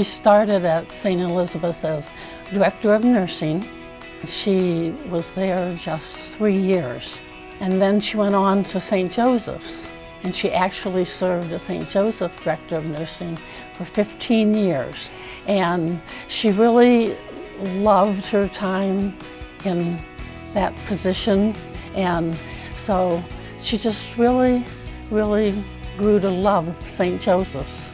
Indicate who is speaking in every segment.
Speaker 1: She started at St. Elizabeth's as Director of Nursing. She was there just 3 years. And then she went on to St. Joseph's, and she actually served as St. Joseph Director of Nursing for 15 years. And she really loved her time in that position, and so she just really grew to love St. Joseph's.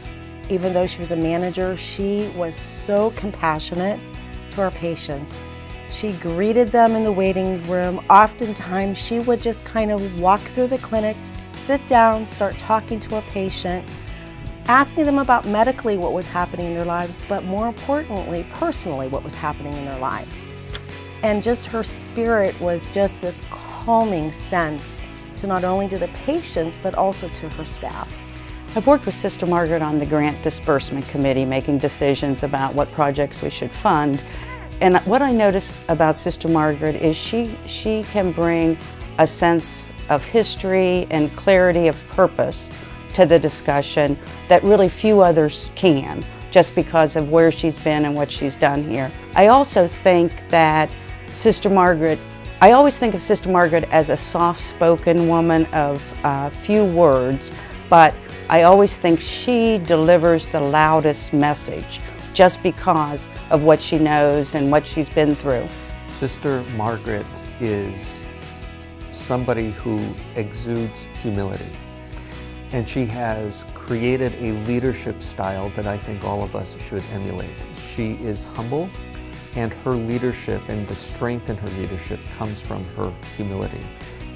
Speaker 2: Even though she was a manager, she was so compassionate to our patients. She greeted them in the waiting room. Oftentimes, she would just kind of walk through the clinic, sit down, start talking to a patient, asking them about medically what was happening in their lives, but more importantly, personally, what was happening in their lives. And just her spirit was just this calming sense to not only to the patients, but also to her staff.
Speaker 3: I've worked with Sister Margaret on the Grant Disbursement Committee, making decisions about what projects we should fund. And what I notice about Sister Margaret is she can bring a sense of history and clarity of purpose to the discussion that really few others can, just because of where she's been and what she's done here. I also think that Sister Margaret, I always think of Sister Margaret as a soft-spoken woman of few words, but I always think she delivers the loudest message just because of what she knows and what she's been through.
Speaker 4: Sister Margaret is somebody who exudes humility, and she has created a leadership style that I think all of us should emulate. She is humble, and her leadership and the strength in her leadership comes from her humility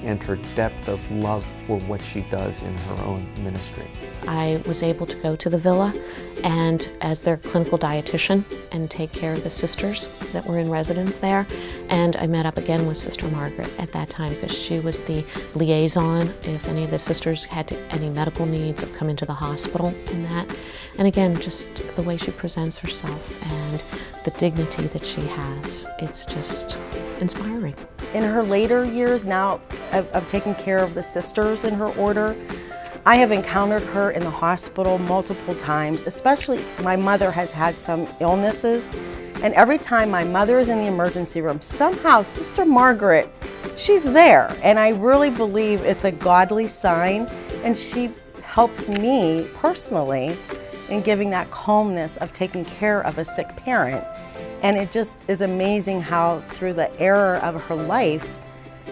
Speaker 4: and her depth of love for what she does in her own ministry.
Speaker 5: I was able to go to the villa and as their clinical dietitian and take care of the sisters that were in residence there. And I met up again with Sister Margaret at that time because she was the liaison if any of the sisters had any medical needs or come into the hospital and that. And again, just the way she presents herself and the dignity that she has, it's just inspiring.
Speaker 2: In her later years now of taking care of the sisters in her order, I have encountered her in the hospital multiple times, especially my mother has had some illnesses, and every time my mother is in the emergency room, somehow Sister Margaret, she's there, and I really believe it's a godly sign, and she helps me personally in giving that calmness of taking care of a sick parent. And it just is amazing how through the era of her life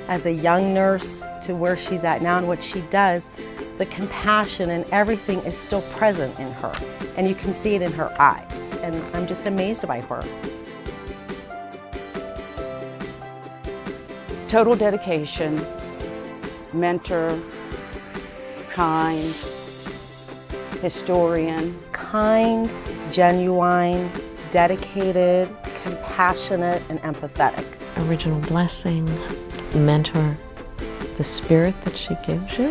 Speaker 2: as a young nurse to where she's at now and what she does, the compassion and everything is still present in her. And you can see it in her eyes. And I'm just amazed by her.
Speaker 3: Total dedication, mentor, kind, historian.
Speaker 2: Kind, genuine, dedicated, compassionate, and empathetic.
Speaker 5: Original blessing, mentor, the spirit that she gives you,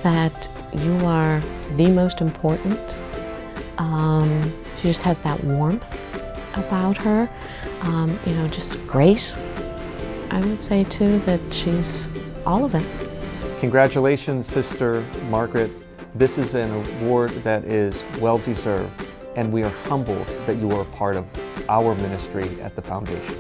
Speaker 5: that you are the most important. She just has that warmth about her, just grace. I would say too that she's all of it.
Speaker 4: Congratulations, Sister Margaret. This is an award that is well deserved, and we are humbled that you are a part of our ministry at the Foundation.